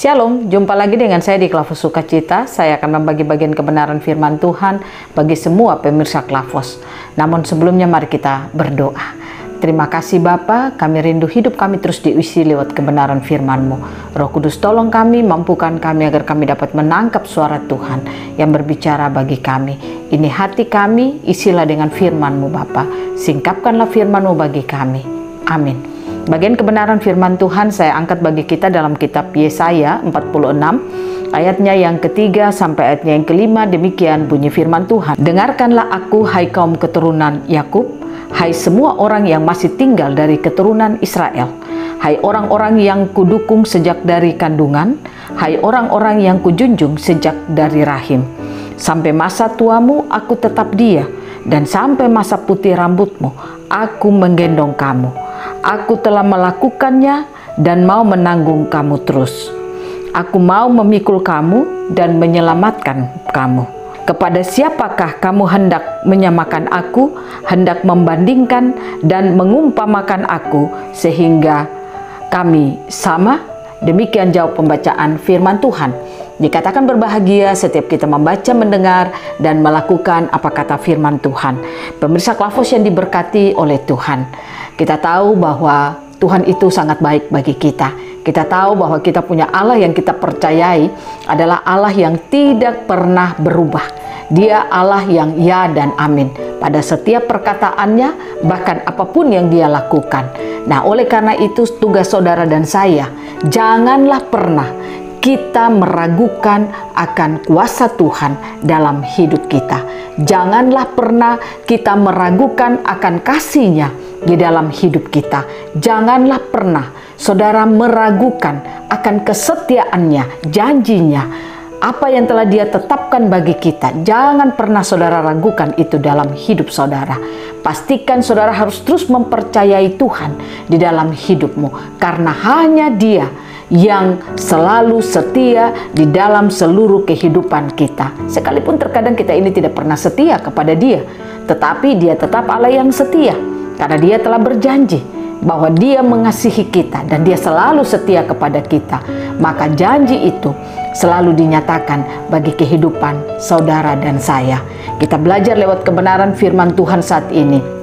Shalom, jumpa lagi dengan saya di Klavos Sukacita. Saya akan membagi bagian kebenaran firman Tuhan bagi semua pemirsa Klavos. Namun sebelumnya mari kita berdoa. Terima kasih Bapa, kami rindu hidup kami terus diisi lewat kebenaran firman-Mu. Roh Kudus tolong kami, mampukan kami agar kami dapat menangkap suara Tuhan yang berbicara bagi kami. Ini hati kami, isilah dengan firman-Mu Bapa. Singkapkanlah firman-Mu bagi kami. Amin. Bagian kebenaran firman Tuhan saya angkat bagi kita dalam kitab Yesaya 46 ayatnya yang ketiga sampai ayatnya yang kelima. Demikian bunyi firman Tuhan. Dengarkanlah aku, hai kaum keturunan Yakub, hai semua orang yang masih tinggal dari keturunan Israel, hai orang-orang yang kudukung sejak dari kandungan, hai orang-orang yang kujunjung sejak dari rahim. Sampai masa tuamu aku tetap dia, dan sampai masa putih rambutmu aku menggendong kamu. Aku telah melakukannya dan mau menanggung kamu terus. Aku mau memikul kamu dan menyelamatkan kamu. Kepada siapakah kamu hendak menyamakan aku, hendak membandingkan dan mengumpamakan aku sehingga kami sama? Demikian jawab pembacaan firman Tuhan. Dikatakan berbahagia setiap kita membaca, mendengar, dan melakukan apa kata firman Tuhan. Pemirsa Klavos yang diberkati oleh Tuhan, kita tahu bahwa Tuhan itu sangat baik bagi kita. Kita tahu bahwa kita punya Allah yang kita percayai adalah Allah yang tidak pernah berubah. Dia Allah yang ya dan amin pada setiap perkataannya, bahkan apapun yang dia lakukan. Nah, oleh karena itu tugas saudara dan saya, janganlah pernah kita meragukan akan kuasa Tuhan dalam hidup kita. Janganlah pernah kita meragukan akan kasih-Nya di dalam hidup kita. Janganlah pernah saudara meragukan akan kesetiaannya, janjinya, apa yang telah Dia tetapkan bagi kita. Jangan pernah saudara ragukan itu dalam hidup saudara. Pastikan saudara harus terus mempercayai Tuhan di dalam hidupmu, karena hanya Dia yang selalu setia di dalam seluruh kehidupan kita. Sekalipun terkadang kita ini tidak pernah setia kepada Dia, tetapi Dia tetap Allah yang setia, karena Dia telah berjanji bahwa Dia mengasihi kita dan Dia selalu setia kepada kita. Maka janji itu selalu dinyatakan bagi kehidupan saudara dan saya. Kita belajar lewat kebenaran firman Tuhan saat ini.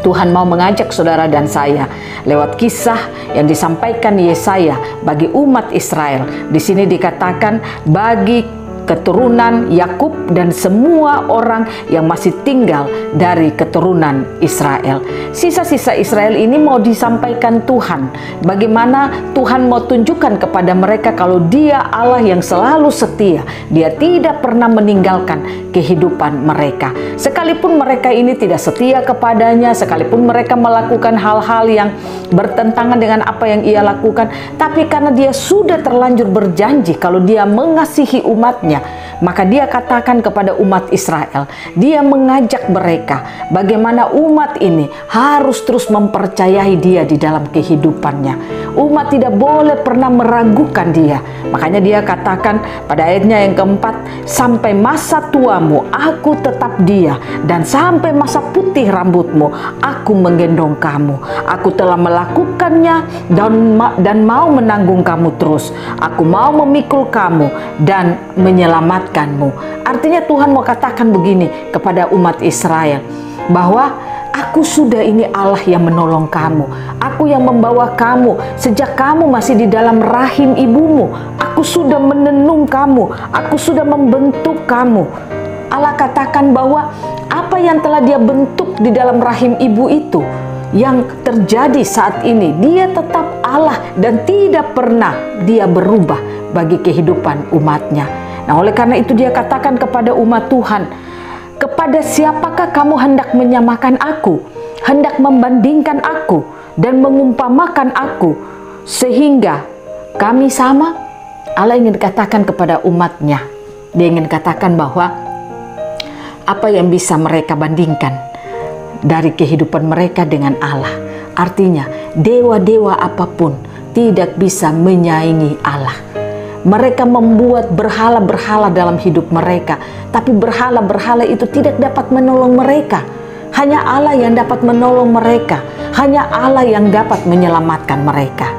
Tuhan mau mengajak saudara dan saya lewat kisah yang disampaikan Yesaya bagi umat Israel. Di sini dikatakan bagi keturunan Yakub dan semua orang yang masih tinggal dari keturunan Israel. Sisa-sisa Israel ini mau disampaikan Tuhan. Bagaimana Tuhan mau tunjukkan kepada mereka kalau Dia Allah yang selalu setia. Dia tidak pernah meninggalkan kehidupan mereka. Sekalipun mereka ini tidak setia kepadanya, sekalipun mereka melakukan hal-hal yang bertentangan dengan apa yang Ia lakukan, tapi karena Dia sudah terlanjur berjanji kalau Dia mengasihi umatnya, maka Dia katakan kepada umat Israel, Dia mengajak mereka bagaimana umat ini harus terus mempercayai Dia di dalam kehidupannya. Umat tidak boleh pernah meragukan Dia. Makanya Dia katakan pada ayatnya yang keempat, sampai masa tuamu aku tetap dia, dan sampai masa putih rambutmu aku menggendong kamu. Aku telah melakukannya dan mau menanggung kamu terus. Aku mau memikul kamu dan menyelamatkanmu. Artinya Tuhan mau katakan begini kepada umat Israel, bahwa aku sudah ini Allah yang menolong kamu. Aku yang membawa kamu sejak kamu masih di dalam rahim ibumu. Aku sudah menenung kamu. Aku sudah membentuk kamu. Allah katakan bahwa apa yang telah Dia bentuk di dalam rahim ibu itu, yang terjadi saat ini, Dia tetap Allah dan tidak pernah Dia berubah bagi kehidupan umatnya. Nah, oleh karena itu Dia katakan kepada umat Tuhan, kepada siapakah kamu hendak menyamakan aku, hendak membandingkan aku dan mengumpamakan aku sehingga kami sama? Allah ingin katakan kepada umatnya, Dia ingin katakan bahwa apa yang bisa mereka bandingkan dari kehidupan mereka dengan Allah. Artinya dewa-dewa apapun tidak bisa menyaingi Allah. Mereka membuat berhala-berhala dalam hidup mereka, tapi berhala-berhala itu tidak dapat menolong mereka. Hanya Allah yang dapat menolong mereka. Hanya Allah yang dapat menyelamatkan mereka.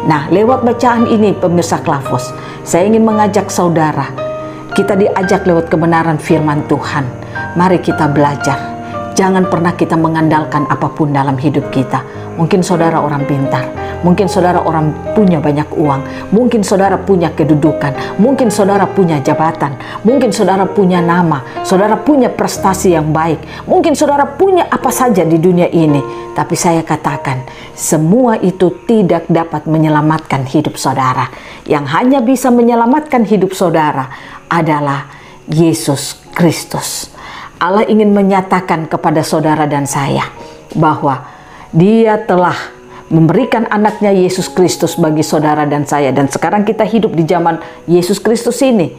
Nah, lewat bacaan ini pemirsa Klavos, saya ingin mengajak saudara, kita diajak lewat kebenaran firman Tuhan. Mari kita belajar. Jangan pernah kita mengandalkan apapun dalam hidup kita. Mungkin saudara orang pintar, mungkin saudara orang punya banyak uang, mungkin saudara punya kedudukan, mungkin saudara punya jabatan, mungkin saudara punya nama, saudara punya prestasi yang baik, mungkin saudara punya apa saja di dunia ini. Tapi saya katakan, semua itu tidak dapat menyelamatkan hidup saudara. Yang hanya bisa menyelamatkan hidup saudara adalah Yesus Kristus. Allah ingin menyatakan kepada saudara dan saya bahwa Dia telah memberikan anaknya Yesus Kristus bagi saudara dan saya. Dan sekarang kita hidup di zaman Yesus Kristus ini.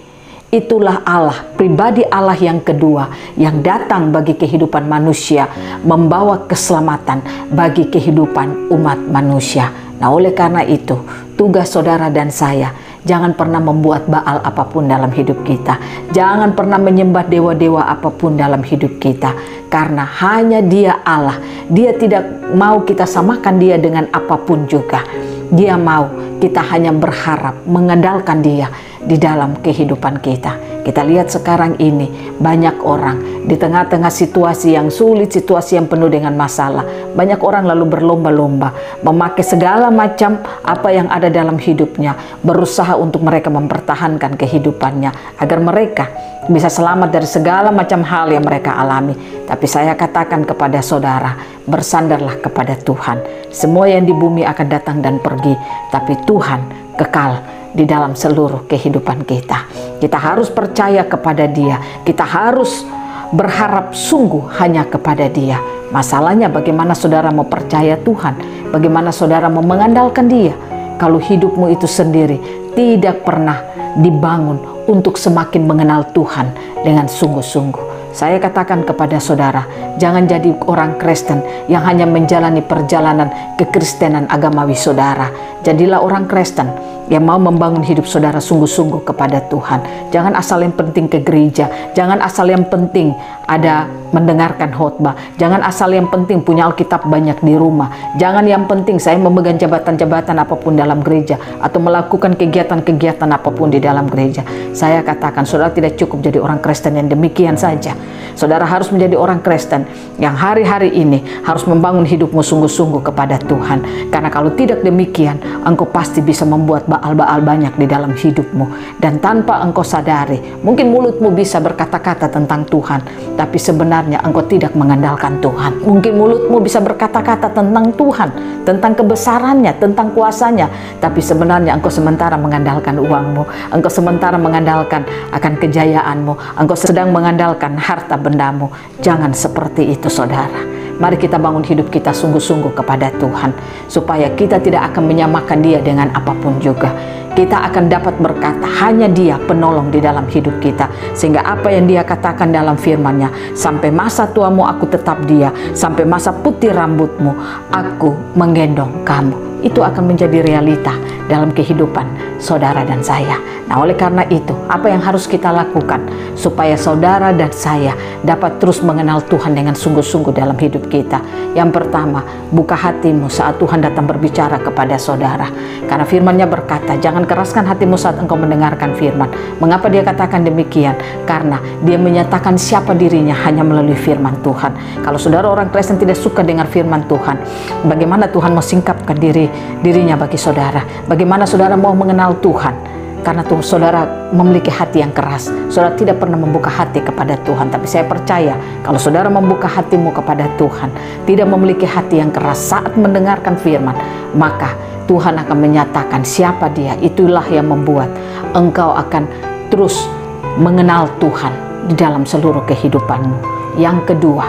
Itulah Allah, pribadi Allah yang kedua yang datang bagi kehidupan manusia, membawa keselamatan bagi kehidupan umat manusia. Nah, oleh karena itu, tugas saudara dan saya, jangan pernah membuat Baal apapun dalam hidup kita. Jangan pernah menyembah dewa-dewa apapun dalam hidup kita. Karena hanya Dia Allah. Dia tidak mau kita samakan Dia dengan apapun juga. Dia mau kita hanya berharap mengandalkan Dia di dalam kehidupan kita. Kita lihat sekarang ini banyak orang di tengah-tengah situasi yang sulit, situasi yang penuh dengan masalah. Banyak orang lalu berlomba-lomba memakai segala macam apa yang ada dalam hidupnya, berusaha untuk mereka mempertahankan kehidupannya agar mereka bisa selamat dari segala macam hal yang mereka alami. Tapi saya katakan kepada saudara, bersandarlah kepada Tuhan. Semua yang di bumi akan datang dan pergi, tapi Tuhan kekal di dalam seluruh kehidupan kita. Kita harus percaya kepada Dia. Kita harus berharap sungguh hanya kepada Dia. Masalahnya bagaimana saudara mau percaya Tuhan? Bagaimana saudara mau mengandalkan Dia? Kalau hidupmu itu sendiri tidak pernah dibangun untuk semakin mengenal Tuhan dengan sungguh-sungguh. Saya katakan kepada saudara, jangan jadi orang Kristen yang hanya menjalani perjalanan kekristenan agamawi saudara. Jadilah orang Kristen yang mau membangun hidup saudara sungguh-sungguh kepada Tuhan. Jangan asal yang penting ke gereja, jangan asal yang penting ada mendengarkan khotbah, jangan asal yang penting punya Alkitab banyak di rumah, jangan yang penting saya memegang jabatan-jabatan apapun dalam gereja atau melakukan kegiatan-kegiatan apapun di dalam gereja. Saya katakan saudara tidak cukup jadi orang Kristen yang demikian saja. Saudara harus menjadi orang Kristen yang hari-hari ini harus membangun hidupmu sungguh-sungguh kepada Tuhan. Karena kalau tidak demikian, engkau pasti bisa membuat Baal-Baal banyak di dalam hidupmu. Dan tanpa engkau sadari, mungkin mulutmu bisa berkata-kata tentang Tuhan, tapi sebenarnya engkau tidak mengandalkan Tuhan. Mungkin mulutmu bisa berkata-kata tentang Tuhan, tentang kebesarannya, tentang kuasanya, tapi sebenarnya engkau sementara mengandalkan uangmu, engkau sementara mengandalkan akan kejayaanmu, engkau sedang mengandalkan harta bendamu. Jangan seperti itu saudara. Mari kita bangun hidup kita sungguh-sungguh kepada Tuhan, supaya kita tidak akan menyamakan Dia dengan apapun juga. Kita akan dapat berkata hanya Dia penolong di dalam hidup kita, sehingga apa yang Dia katakan dalam firman-Nya, sampai masa tuamu aku tetap Dia, sampai masa putih rambutmu aku menggendong kamu. Itu akan menjadi realita dalam kehidupan saudara dan saya. Nah, oleh karena itu, apa yang harus kita lakukan supaya saudara dan saya dapat terus mengenal Tuhan dengan sungguh-sungguh dalam hidup kita? Yang pertama, buka hatimu saat Tuhan datang berbicara kepada saudara. Karena firman-Nya berkata, jangan keraskan hatimu saat engkau mendengarkan firman. Mengapa Dia katakan demikian? Karena Dia menyatakan siapa dirinya hanya melalui firman Tuhan. Kalau saudara orang Kristen tidak suka dengar firman Tuhan, bagaimana Tuhan mau singkapkan dirinya bagi saudara? Bagaimana saudara mau mengenal Tuhan? Karena tuh saudara memiliki hati yang keras. Saudara tidak pernah membuka hati kepada Tuhan. Tapi saya percaya kalau saudara membuka hatimu kepada Tuhan, tidak memiliki hati yang keras saat mendengarkan firman, maka Tuhan akan menyatakan siapa Dia. Itulah yang membuat engkau akan terus mengenal Tuhan di dalam seluruh kehidupanmu. Yang kedua,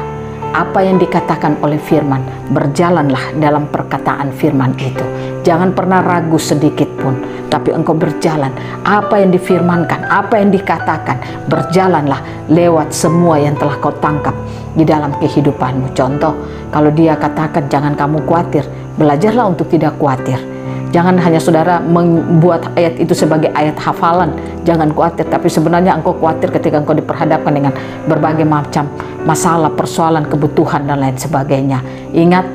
apa yang dikatakan oleh firman, berjalanlah dalam perkataan firman itu. Jangan pernah ragu sedikit pun, tapi engkau berjalan. Apa yang difirmankan, apa yang dikatakan, berjalanlah lewat semua yang telah kau tangkap di dalam kehidupanmu. Contoh, kalau Dia katakan jangan kamu khawatir, belajarlah untuk tidak khawatir. Jangan hanya saudara membuat ayat itu sebagai ayat hafalan, jangan khawatir, tapi sebenarnya engkau khawatir ketika engkau diperhadapkan dengan berbagai macam masalah, persoalan, kebutuhan, dan lain sebagainya. Ingat,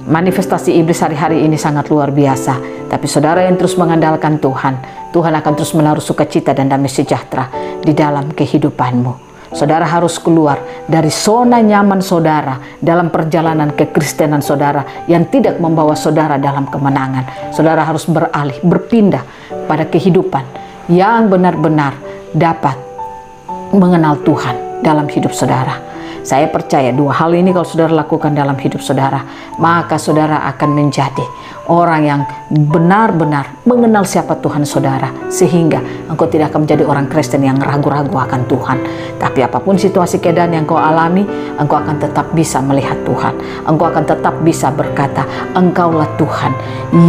manifestasi iblis hari-hari ini sangat luar biasa. Tapi saudara yang terus mengandalkan Tuhan, Tuhan akan terus menaruh sukacita dan damai sejahtera di dalam kehidupanmu. Saudara harus keluar dari zona nyaman saudara dalam perjalanan kekristenan saudara yang tidak membawa saudara dalam kemenangan. Saudara harus beralih, berpindah pada kehidupan yang benar-benar dapat mengenal Tuhan dalam hidup saudara. Saya percaya dua hal ini kalau saudara lakukan dalam hidup saudara, maka saudara akan menjadi orang yang benar-benar mengenal siapa Tuhan saudara, sehingga engkau tidak akan menjadi orang Kristen yang ragu-ragu akan Tuhan. Tapi apapun situasi keadaan yang kau alami, engkau akan tetap bisa melihat Tuhan. Engkau akan tetap bisa berkata, Engkaulah Tuhan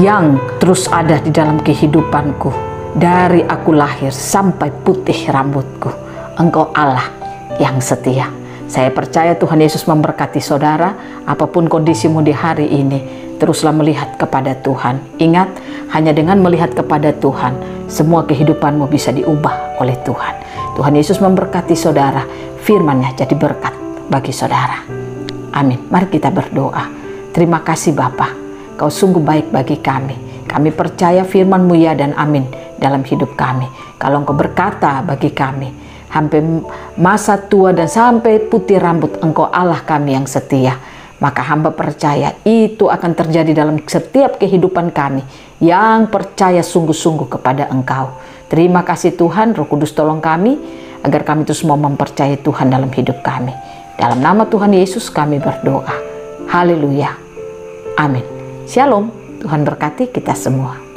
yang terus ada di dalam kehidupanku. Dari aku lahir sampai putih rambutku, Engkau Allah yang setia. Saya percaya Tuhan Yesus memberkati saudara, apapun kondisimu di hari ini, teruslah melihat kepada Tuhan. Ingat, hanya dengan melihat kepada Tuhan, semua kehidupanmu bisa diubah oleh Tuhan. Tuhan Yesus memberkati saudara, firman-Nya jadi berkat bagi saudara. Amin. Mari kita berdoa. Terima kasih Bapa, Kau sungguh baik bagi kami. Kami percaya firman-Mu ya dan amin dalam hidup kami. Kalau Engkau berkata bagi kami, sampai masa tua dan sampai putih rambut, Engkau Allah kami yang setia, maka hamba percaya itu akan terjadi dalam setiap kehidupan kami yang percaya sungguh-sungguh kepada Engkau. Terima kasih Tuhan, Roh Kudus tolong kami agar kami terus mau mempercayai Tuhan dalam hidup kami. Dalam nama Tuhan Yesus kami berdoa. Haleluya. Amin. Shalom. Tuhan berkati kita semua.